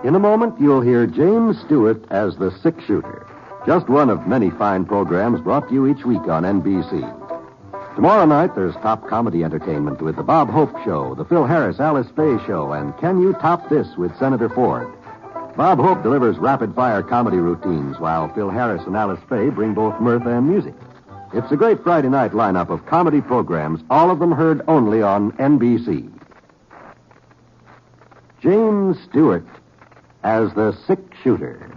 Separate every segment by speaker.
Speaker 1: In a moment, you'll hear James Stewart as the six-shooter. Just one of many fine programs brought to you each week on NBC. Tomorrow night, there's top comedy entertainment with The Bob Hope Show, The Phil Harris-Alice Faye Show, and Can You Top This with Senator Ford. Bob Hope delivers rapid-fire comedy routines, while Phil Harris and Alice Faye bring both mirth and music. It's a great Friday night lineup of comedy programs, all of them heard only on NBC. James Stewart as the six-shooter.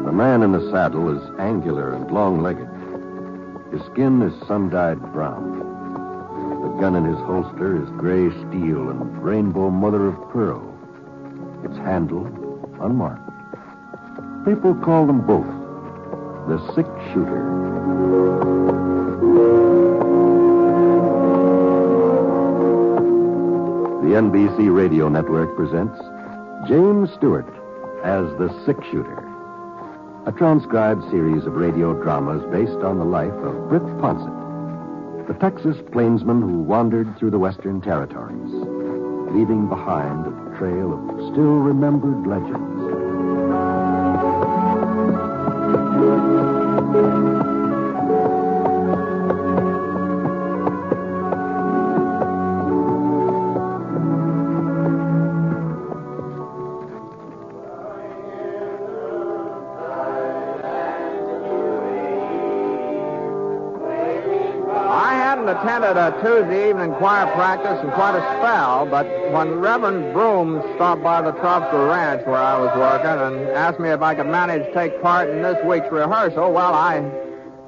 Speaker 1: The man in the saddle is angular and long-legged. His skin is sun-dyed brown. The gun in his holster is gray steel and rainbow mother of pearl. Its handle unmarked. People call them both the six-shooter. The NBC Radio Network presents James Stewart as the six-shooter, a transcribed series of radio dramas based on the life of Britt Ponset, the Texas plainsman who wandered through the Western Territories, leaving behind a trail of still-remembered legends.
Speaker 2: Attended a Tuesday evening choir practice in quite a spell, but when Reverend Broom stopped by the Tropsville Ranch where I was working and asked me if I could manage to take part in this week's rehearsal, well, I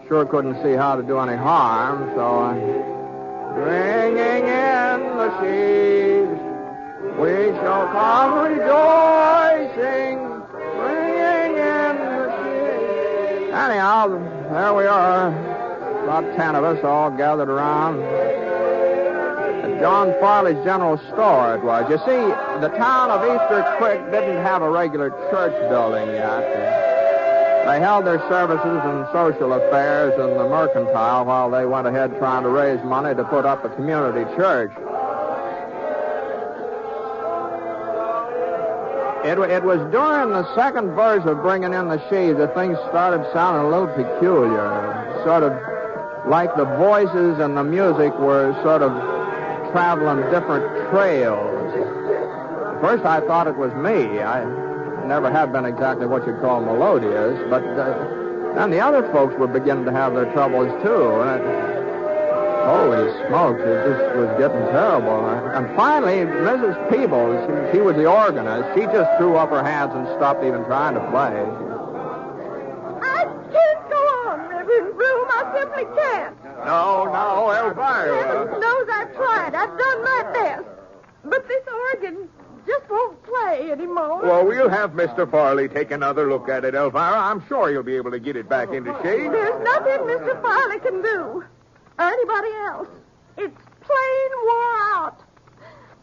Speaker 2: sure couldn't see how to do any harm, so bringing in the sheaves, we shall come rejoicing, bringing in the sheaves. Anyhow, there we are. About 10 of us all gathered around at John Farley's General Store, it was. You see, the town of Easter Creek didn't have a regular church building yet. They held their services and social affairs in the Mercantile while they went ahead trying to raise money to put up a community church. It was during the second verse of Bringing in the Sheaves that things started sounding a little peculiar, sort of like the voices and the music were sort of traveling different trails. At first I thought it was me. I never have been exactly what you'd call melodious, but then the other folks were beginning to have their troubles too. Holy smokes, it just was getting terrible. And finally, Mrs. Peebles, she was the organist, she just threw up her hands and stopped even trying to play.
Speaker 3: I simply can't.
Speaker 2: No, Elvira.
Speaker 3: Heaven knows I've tried. I've done my best. But this organ just won't play anymore.
Speaker 4: Well, we'll have Mr. Farley take another look at it, Elvira. I'm sure he'll be able to get it back into shape.
Speaker 3: There's nothing Mr. Farley can do. Or anybody else. It's plain wore out.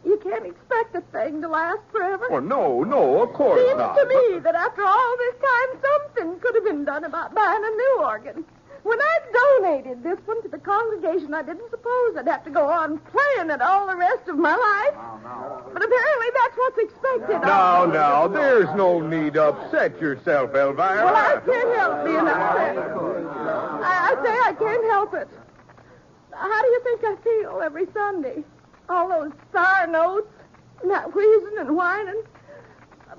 Speaker 3: You can't expect a thing to last forever.
Speaker 4: Oh, no, of course not.
Speaker 3: Seems to me that after all this time, something could have been done about buying a new organ. When I donated this one to the congregation, I didn't suppose I'd have to go on playing it all the rest of my life. But apparently that's what's expected.
Speaker 4: No, there's no need to upset yourself, Elvira.
Speaker 3: Well, I can't help being upset. I say I can't help it. How do you think I feel every Sunday? All those sour notes, and that wheezing and whining.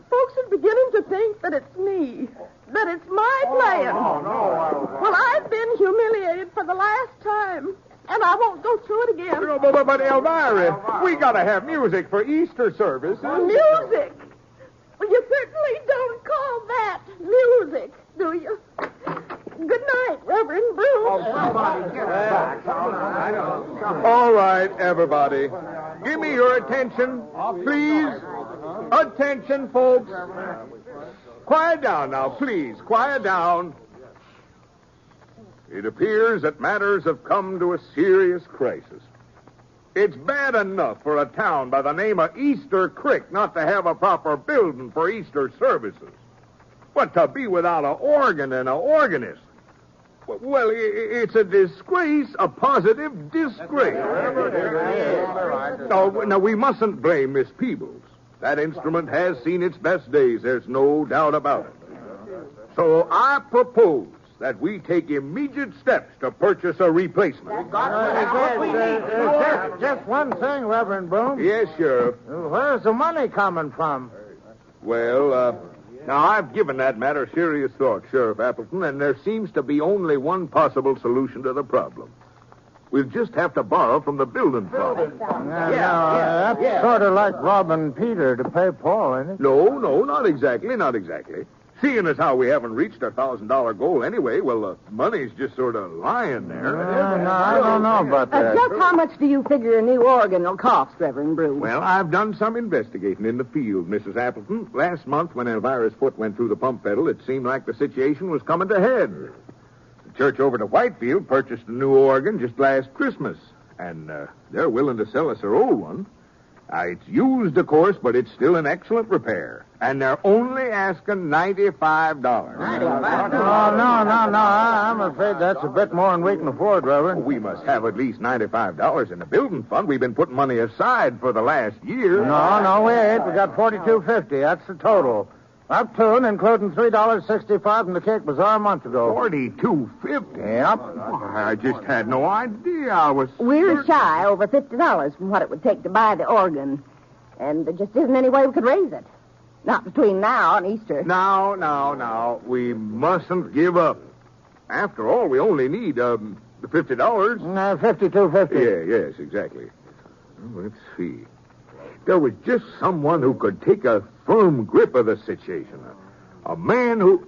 Speaker 3: Folks are beginning to think that it's me, that it's my playing. Well, I've been humiliated for the last time, and I won't go through it again.
Speaker 4: But Elvira, we got to have music for Easter services.
Speaker 3: Music? Well, you certainly don't call that music, do you? Good night, Reverend Broom.
Speaker 4: All right, everybody. Give me your attention, please. Attention, folks. Quiet down now, please. Quiet down. It appears that matters have come to a serious crisis. It's bad enough for a town by the name of Easter Creek not to have a proper building for Easter services. But to be without an organ and an organist. Well, it's a disgrace, a positive disgrace. No, we mustn't blame Miss Peebles. That instrument has seen its best days. There's no doubt about it. So I propose that we take immediate steps to purchase a replacement.
Speaker 5: Just one thing, Reverend Broom.
Speaker 4: Yes, Sheriff.
Speaker 5: Where's the money coming from?
Speaker 4: Well, now I've given that matter serious thought, Sheriff Appleton, and there seems to be only one possible solution to the problem. We'll just have to borrow from the building fund.
Speaker 5: That's sort of like robbing Peter to pay Paul, isn't it?
Speaker 4: No, not exactly. Seeing as how we haven't reached our $1,000 goal anyway, well, the money's just sort of lying there.
Speaker 5: No, I don't know about that.
Speaker 3: Just how much do you figure a new organ will cost, Reverend Broom?
Speaker 4: Well, I've done some investigating in the field, Mrs. Appleton. Last month, when Elvira's foot went through the pump pedal, it seemed like the situation was coming to head. The church over to Whitefield purchased a new organ just last Christmas, and they're willing to sell us their old one. It's used, of course, but it's still in excellent repair. And they're only asking $95.
Speaker 5: $95? No. I'm afraid that's a bit more than we can afford, Reverend.
Speaker 4: We must have at least $95 in the building fund. We've been putting money aside for the last year.
Speaker 5: No, we ain't. We got $42.50. That's the total. Up to and including $3.65 from the Cake Bazaar a month ago.
Speaker 4: $42.50?
Speaker 5: Yep.
Speaker 4: I just had no idea.
Speaker 3: We're shy over $50 from what it would take to buy the organ. And there just isn't any way we could raise it. Not between now and Easter.
Speaker 4: Now. We mustn't give up. After all, we only need the $50.
Speaker 5: $52.50.
Speaker 4: Yes, exactly. Well, let's see. There was just someone who could take a firm grip of the situation. A man who...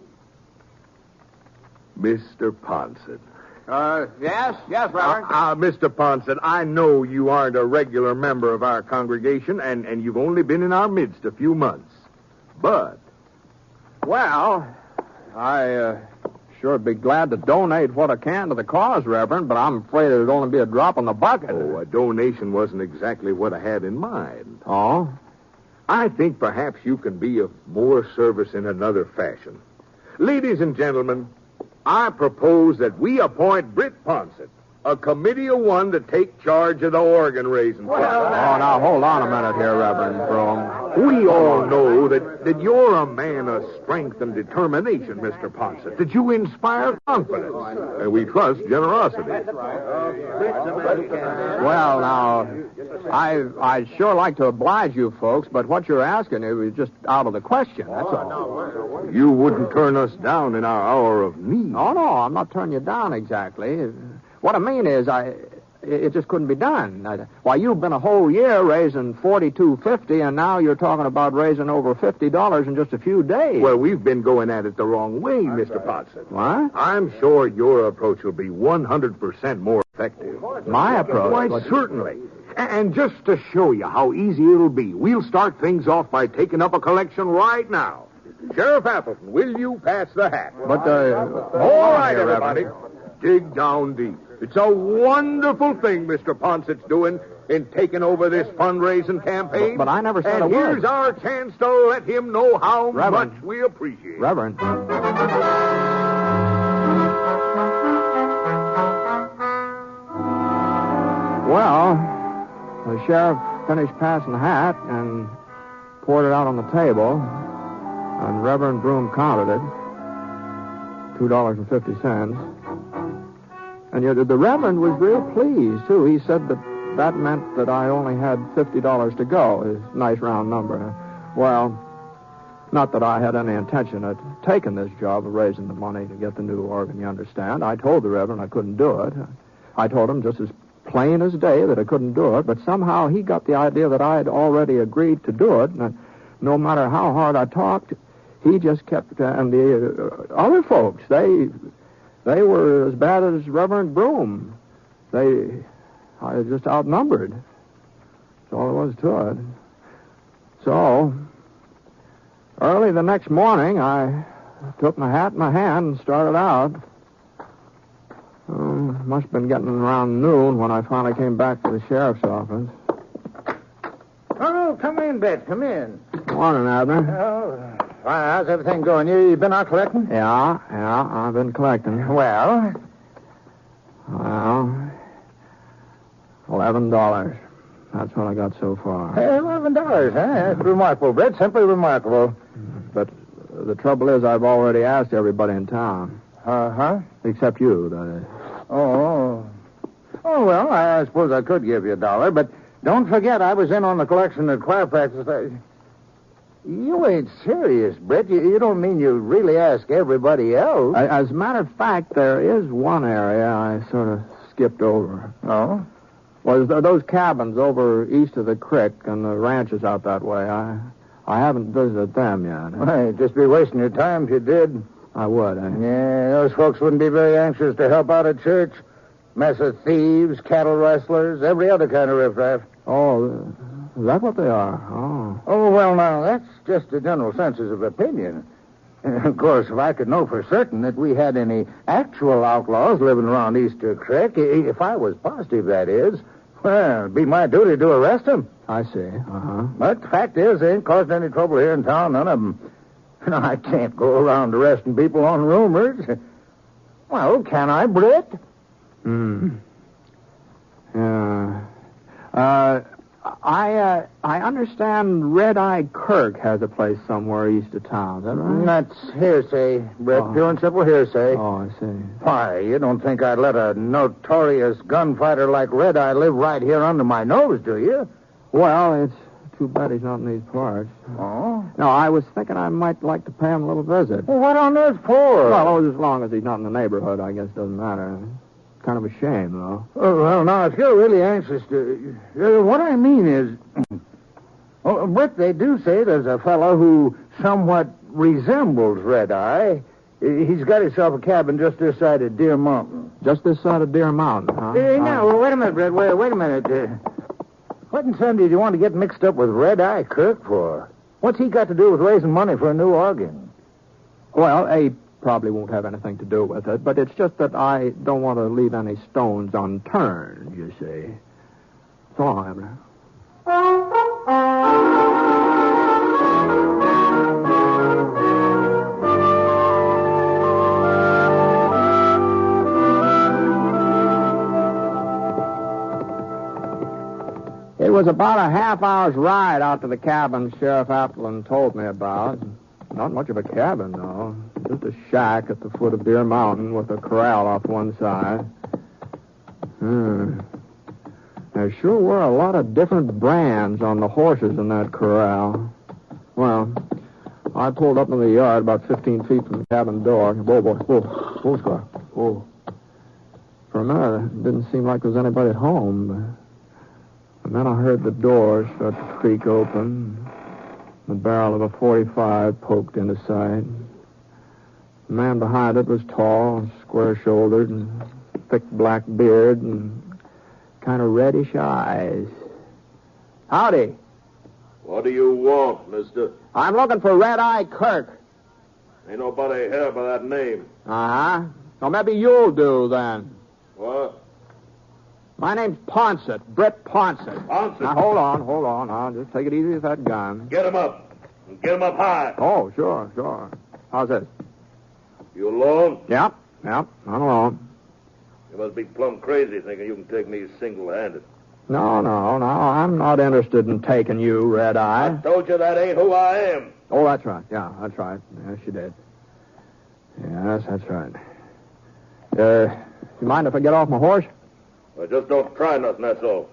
Speaker 4: Mr. Ponset.
Speaker 2: Yes, Reverend.
Speaker 4: Mr. Ponset, I know you aren't a regular member of our congregation, and you've only been in our midst a few months. But...
Speaker 2: Well, I sure be glad to donate what I can to the cause, Reverend, but I'm afraid it'd only be a drop in the bucket.
Speaker 4: Oh, a donation wasn't exactly what I had in mind.
Speaker 2: Oh?
Speaker 4: I think perhaps you can be of more service in another fashion. Ladies and gentlemen, I propose that we appoint Britt Ponset, a committee of one to take charge of the organ raising.
Speaker 2: Oh, now, hold on a minute here, Reverend Broom.
Speaker 4: We all know that you're a man of strength and determination, Mr. Ponset, that you inspire confidence, and we trust generosity.
Speaker 2: Well, now, I'd sure like to oblige you folks, but what you're asking is just out of the question, that's all.
Speaker 4: You wouldn't turn us down in our hour of need.
Speaker 2: Oh, no, I'm not turning you down exactly. What I mean is, it just couldn't be done. Why, you've been a whole year raising $42.50, and now you're talking about raising over $50 in just a few days.
Speaker 4: Well, we've been going at it the wrong way, Mr. Ponset.
Speaker 2: What?
Speaker 4: I'm sure your approach will be 100% more effective.
Speaker 2: My approach?
Speaker 4: Why, certainly. And just to show you how easy it'll be, we'll start things off by taking up a collection right now. Sheriff Appleton, will you pass the hat?
Speaker 2: But,
Speaker 4: all right, everybody. Dig down deep. It's a wonderful thing Mr. Ponset's doing in taking over this fundraising campaign.
Speaker 2: But I never said a
Speaker 4: word. And here's our chance to let him know how much we appreciate it.
Speaker 2: Reverend. Well, the sheriff finished passing the hat and poured it out on the table, and Reverend Broom counted it, $2.50. And yet the Reverend was real pleased, too. He said that meant that I only had $50 to go. It's a nice round number. Well, not that I had any intention of taking this job of raising the money to get the new organ, you understand. I told the Reverend I couldn't do it. I told him just as plain as day that I couldn't do it, but somehow he got the idea that I had already agreed to do it, and no matter how hard I talked, he just kept... and the other folks, They were as bad as Reverend Broom. I was just outnumbered. That's all there was to it. So, early the next morning, I took my hat in my hand and started out. Must have been getting around noon when I finally came back to the sheriff's office.
Speaker 5: Oh, come in, Bet. Come in.
Speaker 2: Morning, Abner.
Speaker 5: Oh, how's everything going? You been out collecting?
Speaker 2: Yeah, I've been collecting.
Speaker 5: Well,
Speaker 2: Well, $11. That's what I got so far.
Speaker 5: Hey, $11, huh? That's remarkable, Britt. Simply remarkable.
Speaker 2: But the trouble is I've already asked everybody in town.
Speaker 5: Uh-huh.
Speaker 2: Except you, that is.
Speaker 5: Oh, well, I suppose I could give you $1, but don't forget I was in on the collection at choir practice. You ain't serious, Britt. You don't mean you really ask everybody else?
Speaker 2: As a matter of fact, there is one area I sort of skipped over.
Speaker 5: Oh?
Speaker 2: Well, those cabins over east of the creek and the ranches out that way. I haven't visited them yet.
Speaker 5: Well, you'd just be wasting your time if you did.
Speaker 2: I would,
Speaker 5: Yeah, those folks wouldn't be very anxious to help out at church. Mess of thieves, cattle rustlers, every other kind of riffraff.
Speaker 2: Oh, is that what they are?
Speaker 5: Oh, well, now, that's just a general census of opinion. Of course, if I could know for certain that we had any actual outlaws living around Easter Creek, if I was positive, that is, well, it'd be my duty to arrest them.
Speaker 2: I see. Uh-huh.
Speaker 5: But the fact is, they ain't caused any trouble here in town, none of them. I can't go around arresting people on rumors. Well, can I, Britt?
Speaker 2: Yeah. I understand Red Eye Kirk has a place somewhere east of town. Is that right?
Speaker 5: That's hearsay, Britt. Pure and simple hearsay.
Speaker 2: Oh, I see.
Speaker 5: Why, you don't think I'd let a notorious gunfighter like Red Eye live right here under my nose, do you?
Speaker 2: Well, it's too bad he's not in these parts.
Speaker 5: Oh?
Speaker 2: No, I was thinking I might like to pay him a little visit.
Speaker 5: Well, what on earth for?
Speaker 2: Well, as long as he's not in the neighborhood, I guess it doesn't matter. Kind of a shame, though.
Speaker 5: Oh, well, now, if you're really anxious to... what I mean is... Britt, they do say there's a fellow who somewhat resembles Red Eye. He's got himself a cabin just this side of Deer Mountain.
Speaker 2: Just this side of Deer Mountain, huh?
Speaker 5: Now, wait a minute, Britt. Wait a minute. What in Sunday do you want to get mixed up with Red Eye Kirk for? What's he got to do with raising money for a new organ?
Speaker 2: Well, he probably won't have anything to do with it, but it's just that I don't want to leave any stones unturned, you see. So long, Abner. It was about a half-hour's ride out to the cabin Sheriff Appleton told me about. Not much of a cabin, though. Just a shack at the foot of Deer Mountain with a corral off one side. There sure were a lot of different brands on the horses in that corral. Well, I pulled up in the yard about 15 feet from the cabin door. Whoa, Scar. Whoa. For a minute, it didn't seem like there was anybody at home. And then I heard the door start to creak open. The barrel of a .45 poked into sight. The man behind it was tall, square-shouldered, and thick black beard, and kind of reddish eyes. Howdy.
Speaker 6: What do you want, mister?
Speaker 2: I'm looking for Red Eye Kirk.
Speaker 6: Ain't nobody here by that name.
Speaker 2: Uh-huh. So maybe you'll do, then.
Speaker 6: What?
Speaker 2: My name's Ponset, Britt Ponset.
Speaker 6: Ponset?
Speaker 2: Now, hold on. Now, just take it easy with that gun.
Speaker 6: Get him up. And get him up high.
Speaker 2: Oh, sure. How's this?
Speaker 6: You alone?
Speaker 2: Yep, I'm alone.
Speaker 6: You must be plumb crazy thinking you can take me single-handed.
Speaker 2: No, I'm not interested in taking you, Red Eye.
Speaker 6: I told you that ain't who I am.
Speaker 2: Oh, that's right. Yeah, that's right. Yes, you did. Yes, that's right. You mind if I get off my horse?
Speaker 6: Well, just don't try nothing, that's all.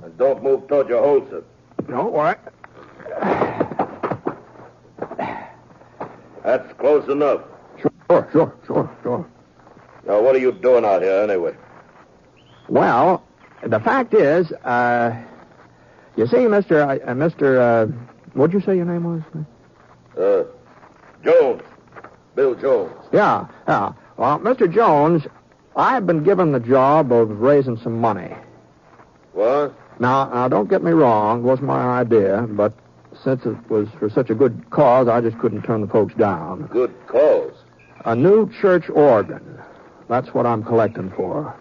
Speaker 6: And don't move toward your holster.
Speaker 2: Don't worry.
Speaker 6: That's close enough.
Speaker 2: Sure.
Speaker 6: Now, what are you doing out here, anyway?
Speaker 2: Well, the fact is, you see, Mr. What'd you say your name was?
Speaker 6: Jones. Bill Jones.
Speaker 2: Yeah. Well, Mr. Jones, I've been given the job of raising some money.
Speaker 6: What?
Speaker 2: Now, don't get me wrong. It wasn't my idea, but since it was for such a good cause, I just couldn't turn the folks down.
Speaker 6: Good cause?
Speaker 2: A new church organ. That's what I'm collecting for.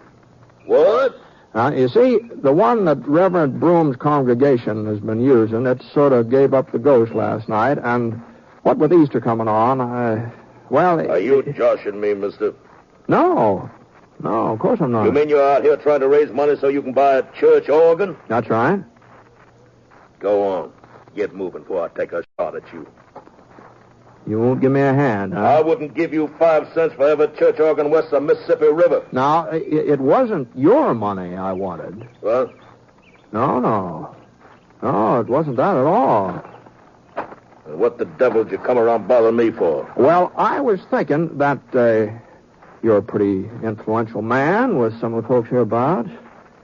Speaker 6: What?
Speaker 2: You see, the one that Reverend Broom's congregation has been using, it sort of gave up the ghost last night, and what with Easter coming on,
Speaker 6: Are you joshing me, mister?
Speaker 2: No. No, of course I'm not.
Speaker 6: You mean you're out here trying to raise money so you can buy a church organ?
Speaker 2: That's right.
Speaker 6: Go on. Get moving before I take a shot at you.
Speaker 2: You won't give me a hand, huh?
Speaker 6: I wouldn't give you 5 cents for every church organ west of Mississippi River.
Speaker 2: Now, it wasn't your money I wanted.
Speaker 6: What?
Speaker 2: No, it wasn't that at all.
Speaker 6: What the devil did you come around bothering me for?
Speaker 2: Well, I was thinking that you're a pretty influential man with some of the folks hereabouts.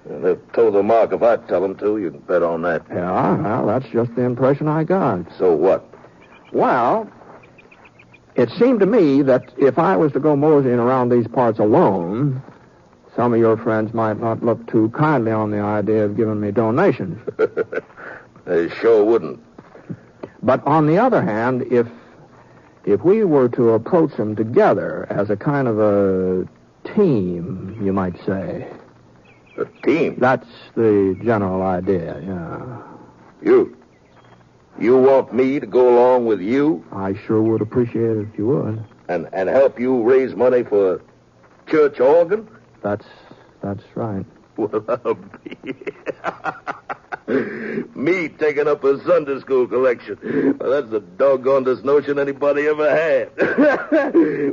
Speaker 6: They've told the mark if I tell them to. You can bet on that.
Speaker 2: Yeah, well, that's just the impression I got.
Speaker 6: So what?
Speaker 2: Well, it seemed to me that if I was to go moseying around these parts alone, some of your friends might not look too kindly on the idea of giving me donations.
Speaker 6: They sure wouldn't.
Speaker 2: But on the other hand, if we were to approach them together as a kind of a team, you might say.
Speaker 6: A team?
Speaker 2: That's the general idea, yeah.
Speaker 6: You want me to go along with you?
Speaker 2: I sure would appreciate it if you would.
Speaker 6: And help you raise money for a church organ?
Speaker 2: That's right.
Speaker 6: Well, I'll be... Me taking up a Sunday school collection. Well, that's the doggonedest notion anybody ever had.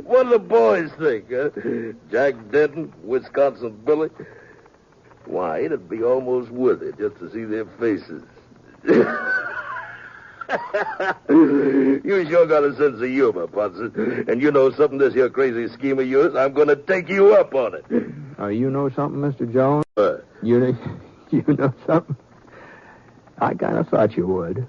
Speaker 6: What do the boys think, huh? Jack Denton, Wisconsin Billy? Why, it'd be almost worth it just to see their faces. You sure got a sense of humor, Ponset. And you know something, this here crazy scheme of yours, I'm going to take you up on it.
Speaker 2: You know something, Mr. Jones?
Speaker 6: What?
Speaker 2: You know something? I kind of thought you would.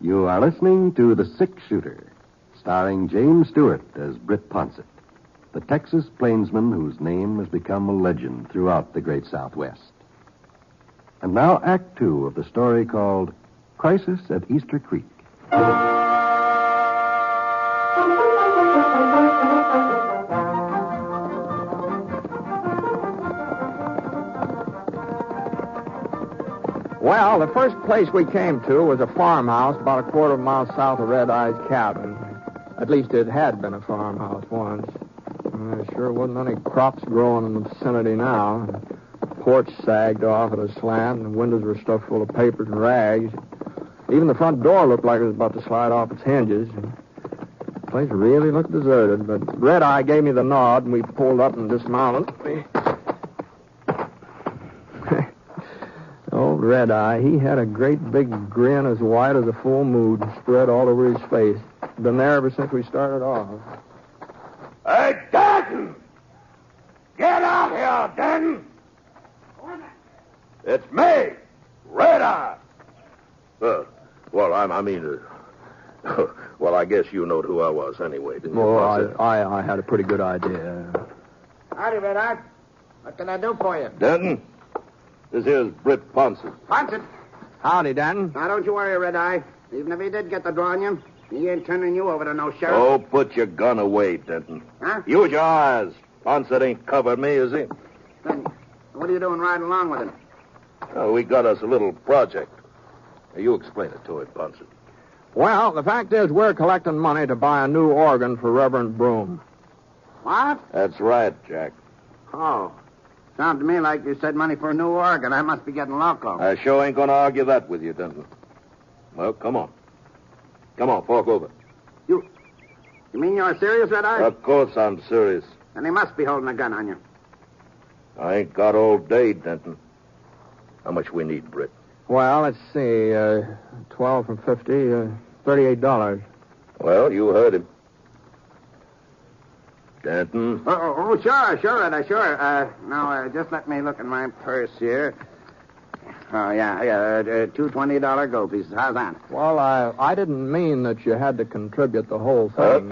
Speaker 1: You are listening to The Six Shooter, starring James Stewart as Britt Ponset, the Texas plainsman whose name has become a legend throughout the great Southwest. And now Act Two of the story called Crisis at Easter Creek.
Speaker 2: Well, the first place we came to was a farmhouse about a quarter of a mile south of Red Eye's cabin. At least it had been a farmhouse once. There sure wasn't any crops growing in the vicinity now. The porch sagged off at a slant, and the windows were stuffed full of papers and rags. Even the front door looked like it was about to slide off its hinges. The place really looked deserted, but Red Eye gave me the nod, and we pulled up and dismounted. Old Red Eye, he had a great big grin as white as a full moon spread all over his face. Been there ever since we started off.
Speaker 6: Hey, Denton! Get out here, Denton! It's me, Red Eye. Well, I guess you knowed who I was anyway, didn't you?
Speaker 2: Well, I had a pretty good idea.
Speaker 5: Howdy, Red Eye. What can I do for you?
Speaker 6: Denton, this here's Britt Ponset.
Speaker 5: Ponset.
Speaker 2: Howdy, Danton.
Speaker 5: Now, don't you worry, Red Eye. Even if he did get the draw on you, he ain't turning you over to no sheriff.
Speaker 6: Oh, put your gun away, Denton.
Speaker 5: Huh?
Speaker 6: Use your eyes. Ponset ain't covered me, is he?
Speaker 5: Then what are you doing riding along with him?
Speaker 6: Oh, we got us a little project. Now, you explain it to him, Ponset.
Speaker 2: Well, the fact is we're collecting money to buy a new organ for Reverend Broom.
Speaker 5: What?
Speaker 6: That's right, Jack.
Speaker 5: Oh. Sounded to me like you said money for a new organ. I must be getting loco.
Speaker 6: I sure ain't gonna argue that with you, Denton. Well, come on. Come on, fork over.
Speaker 5: You mean you're serious, Red Eye?
Speaker 6: Of course I'm serious.
Speaker 5: And he must be holding a gun on you.
Speaker 6: I ain't got all day, Denton. How much we need, Britt?
Speaker 2: Well, let's see. 12 from 50, $38.
Speaker 6: Well, you heard him. Denton?
Speaker 5: Sure, Red Eye, sure. Now, just let me look in my purse here. Oh, yeah, two $20 gold pieces. How's that?
Speaker 2: Well, I didn't mean that you had to contribute the whole thing.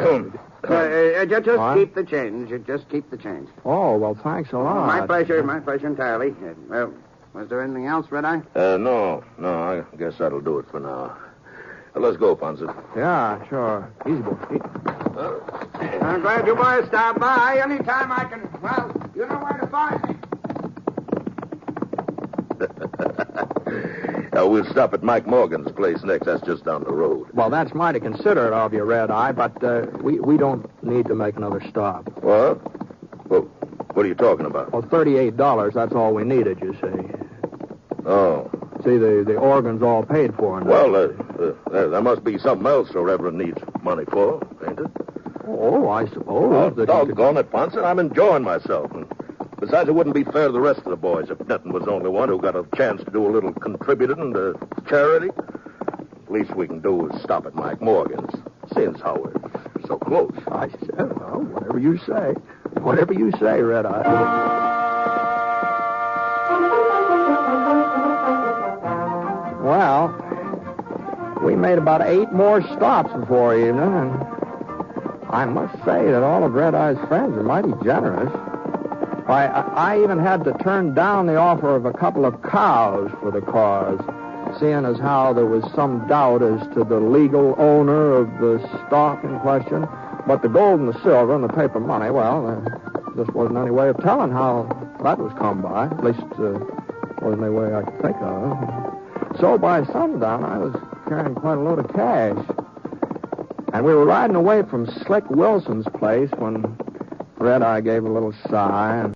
Speaker 5: Just
Speaker 2: What?
Speaker 5: keep the change. Just keep the change.
Speaker 2: Oh, well, thanks a lot.
Speaker 5: My pleasure entirely. Well, was there anything else, Red Eye?
Speaker 6: No, I guess that'll do it for now. Let's go, Ponset.
Speaker 2: Yeah, sure. Easy, boy.
Speaker 5: I'm glad you boys stopped by. Anytime I can, well, you know where to find me.
Speaker 6: We'll stop at Mike Morgan's place next. That's just down the road.
Speaker 2: Well, that's mighty considerate of you, Red Eye, but we don't need to make another stop.
Speaker 6: What? Well, what are you talking about?
Speaker 2: Well, $38, that's all we needed, you see.
Speaker 6: Oh.
Speaker 2: See, the organ's all paid for now.
Speaker 6: Well, there must be something else the Reverend needs money for, ain't it?
Speaker 2: Oh, I suppose.
Speaker 6: Doggone it, Ponset. I'm enjoying myself. And besides, it wouldn't be fair to the rest of the boys if Denton was the only one who got a chance to do a little contributing to charity. The least we can do is stop at Mike Morgan's, seeing as how we're so close.
Speaker 2: I said, well, whatever you say. Whatever you say, Red Eye. Well, we made about 8 more stops before evening, and I must say that all of Red Eye's friends are mighty generous. Why, I even had to turn down the offer of a couple of cows for the cause, seeing as how there was some doubt as to the legal owner of the stock in question. But the gold and the silver and the paper money, well, there just wasn't any way of telling how that was come by. At least, wasn't any way I could think of. So by sundown, I was carrying quite a load of cash. And we were riding away from Slick Wilson's place when Red Eye gave a little sigh and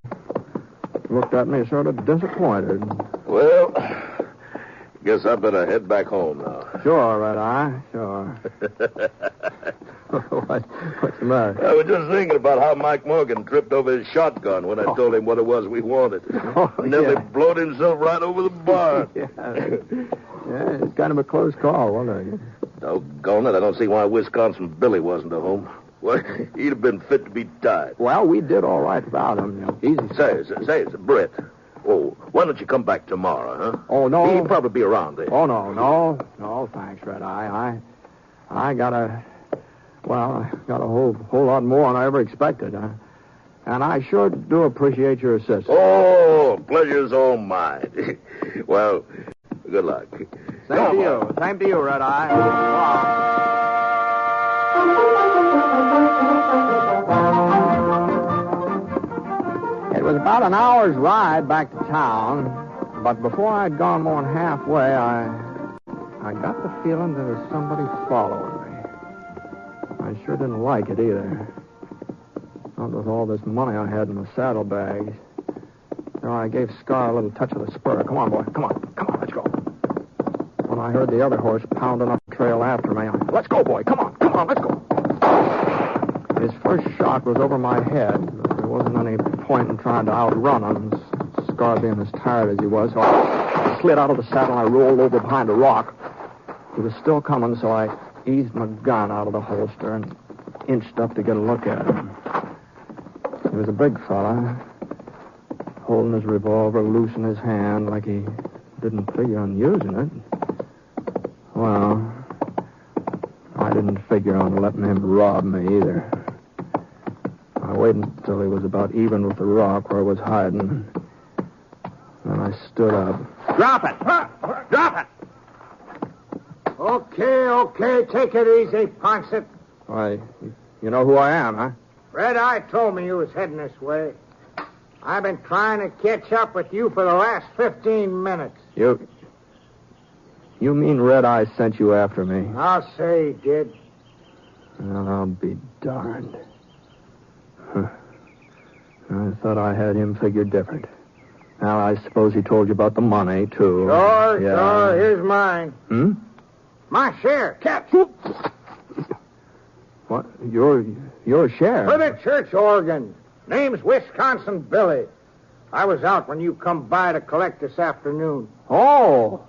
Speaker 2: looked at me sort of disappointed.
Speaker 6: Well, guess I better head back home now.
Speaker 2: Sure, Red Eye, sure. What's the matter?
Speaker 6: I was just thinking about how Mike Morgan tripped over his shotgun when I told him what it was we wanted. Nearly blowed himself right over the bar.
Speaker 2: Yeah, it's kind of a close call, wasn't it?
Speaker 6: Doggone it, I don't see why Wisconsin Billy wasn't at home. Well, he'd have been fit to be tied.
Speaker 2: Well, we did all right without him. Easy.
Speaker 6: Say, Britt. Oh, why don't you come back tomorrow, huh?
Speaker 2: Oh, no.
Speaker 6: He'll probably be around then.
Speaker 2: Oh, no, thanks, Red Eye. I got a whole lot more than I ever expected. And I sure do appreciate your assistance.
Speaker 6: Oh, pleasure's all mine. Well, good luck.
Speaker 2: Same to you, Red Eye. It was about an hour's ride back to town, but before I'd gone more than halfway, I got the feeling there was somebody following me. I sure didn't like it either. Not with all this money I had in the saddlebags. So I gave Scar a little touch of the spur. Come on, boy. Come on, let's go. When I heard the other horse pounding up the trail after me, let's go, boy. Come on, let's go. His first shot was over my head. There wasn't any point in trying to outrun him, Scar being as tired as he was. So I slid out of the saddle and I rolled over behind a rock. He was still coming, so I eased my gun out of the holster and inched up to get a look at him. He was a big fella, holding his revolver loose in his hand like he didn't figure on using it. Well, I didn't figure on letting him rob me either. I waited until he was about even with the rock where I was hiding. Then I stood up.
Speaker 5: Drop it! Drop it! Okay, take it easy, Ponset.
Speaker 2: Why, you know who I am, huh?
Speaker 5: Red Eye told me you was heading this way. I've been trying to catch up with you for the last 15 minutes.
Speaker 2: You mean Red Eye sent you after me?
Speaker 5: I'll say he did.
Speaker 2: Well, I'll be darned. I thought I had him figured different. Now, I suppose he told you about the money, too.
Speaker 5: Sure. Here's mine. My share. Catch.
Speaker 2: What? Your share?
Speaker 5: For the church organ. Name's Wisconsin Billy. I was out when you come by to collect this afternoon.
Speaker 2: Oh.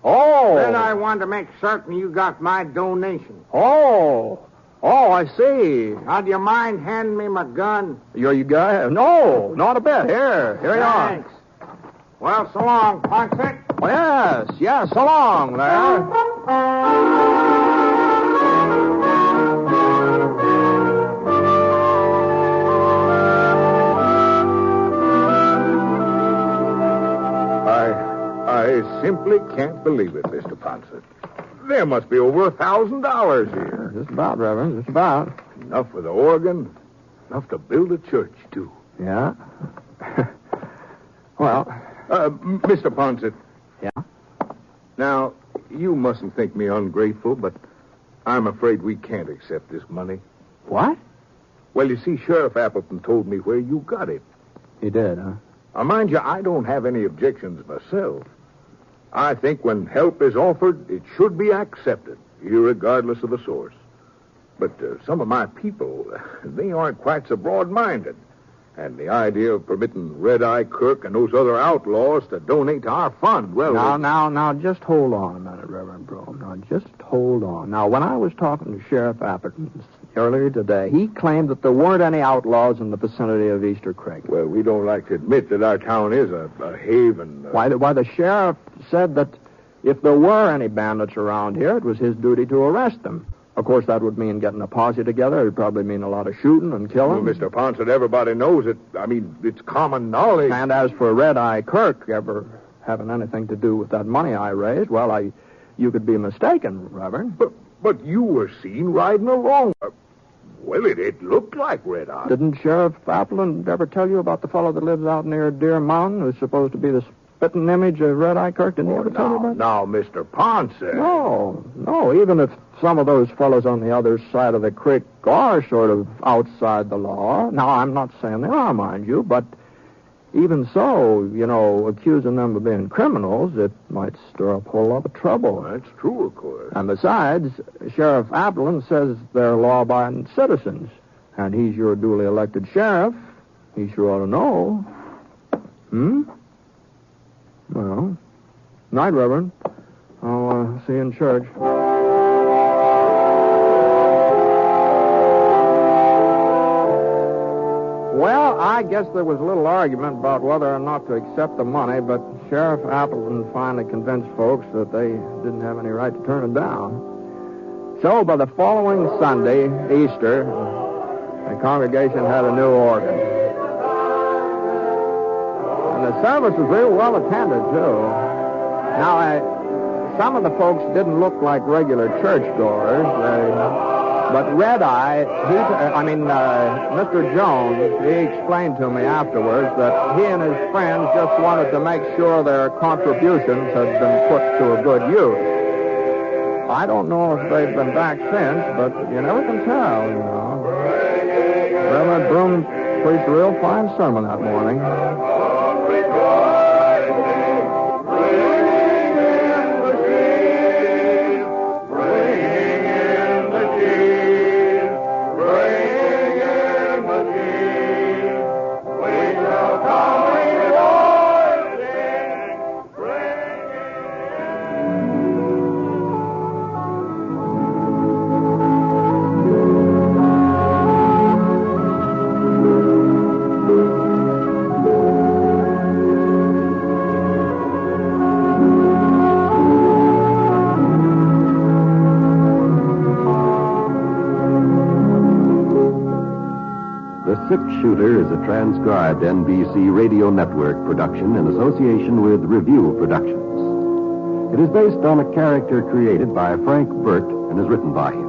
Speaker 5: Then I wanted to make certain you got my donation.
Speaker 2: Oh, I see.
Speaker 5: Now, do you mind handing me my gun?
Speaker 2: You guy? No, not a bit. Here you are.
Speaker 5: Thanks. Well, so long, Ponset.
Speaker 2: Yes, so long there.
Speaker 4: I simply can't believe it, Mr. Ponset. There must be over $1,000 here.
Speaker 2: Just about, Reverend, just about.
Speaker 4: Enough for the organ, enough to build a church, too.
Speaker 2: Yeah? Well...
Speaker 4: Mr. Ponset.
Speaker 2: Yeah?
Speaker 4: Now, you mustn't think me ungrateful, but I'm afraid we can't accept this money.
Speaker 2: What?
Speaker 4: Well, you see, Sheriff Appleton told me where you got it.
Speaker 2: He did, huh?
Speaker 4: Now, mind you, I don't have any objections myself. I think when help is offered, it should be accepted, irregardless of the source. But some of my people, they aren't quite so broad-minded. And the idea of permitting Red Eye Kirk and those other outlaws to donate to our fund, well...
Speaker 2: Now, just hold on a minute, Reverend Broom. Now, just hold on. Now, when I was talking to Sheriff Appleton earlier today, he claimed that there weren't any outlaws in the vicinity of Easter Creek.
Speaker 4: Well, we don't like to admit that our town is a haven.
Speaker 2: Why, the sheriff said that if there were any bandits around here, it was his duty to arrest them. Of course, that would mean getting a posse together. It would probably mean a lot of shooting and killing.
Speaker 4: Well, Mr. Ponset, everybody knows it. I mean, it's common knowledge.
Speaker 2: And as for Red Eye Kirk ever having anything to do with that money I raised, well, you could be mistaken, Reverend.
Speaker 4: But you were seen riding along. Well, it looked like Red Eye.
Speaker 2: Didn't Sheriff Appleton ever tell you about the fellow that lives out near Deer Mountain who's supposed to be the spitting image of Red Eye Kirk? Didn't he ever tell you about that?
Speaker 4: Now, Mr. Ponset.
Speaker 2: No, even if some of those fellows on the other side of the creek are sort of outside the law. Now, I'm not saying they are, mind you, but even so, accusing them of being criminals, it might stir up a whole lot of trouble.
Speaker 4: That's true, of course.
Speaker 2: And besides, Sheriff Appleton says they're law-abiding citizens, and he's your duly elected sheriff. He sure ought to know. Well, night, Reverend. I'll see you in church. Well, I guess there was a little argument about whether or not to accept the money, but Sheriff Appleton finally convinced folks that they didn't have any right to turn it down. So, by the following Sunday, Easter, the congregation had a new organ. And the service was real well attended, too. Now, some of the folks didn't look like regular churchgoers. But Red Eye, Mr. Jones, he explained to me afterwards that he and his friends just wanted to make sure their contributions had been put to a good use. I don't know if they've been back since, but you never can tell, Reverend Broom preached a real fine sermon that morning.
Speaker 1: Six Shooter is a transcribed NBC Radio Network production in association with Review Productions. It is based on a character created by Frank Burt and is written by him.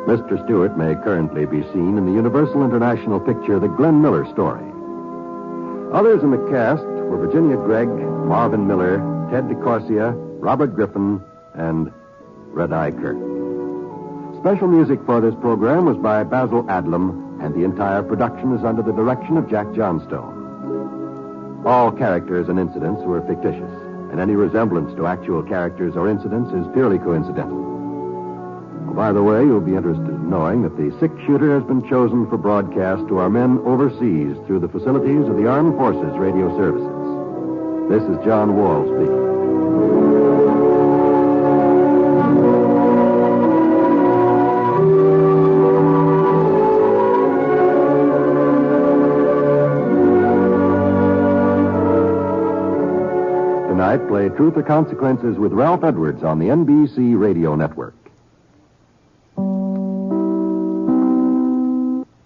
Speaker 1: Mr. Stewart may currently be seen in the Universal International picture The Glenn Miller Story. Others in the cast were Virginia Gregg, Marvin Miller, Ted DeCorsia, Robert Griffin, and Red Eye Kirk. Special music for this program was by Basil Adlam, and the entire production is under the direction of Jack Johnstone. All characters and incidents were fictitious, and any resemblance to actual characters or incidents is purely coincidental. Oh, by the way, you'll be interested in knowing that the Six Shooter has been chosen for broadcast to our men overseas through the facilities of the Armed Forces Radio Services. This is John Wall speaking. Play Truth or Consequences with Ralph Edwards on the NBC Radio Network.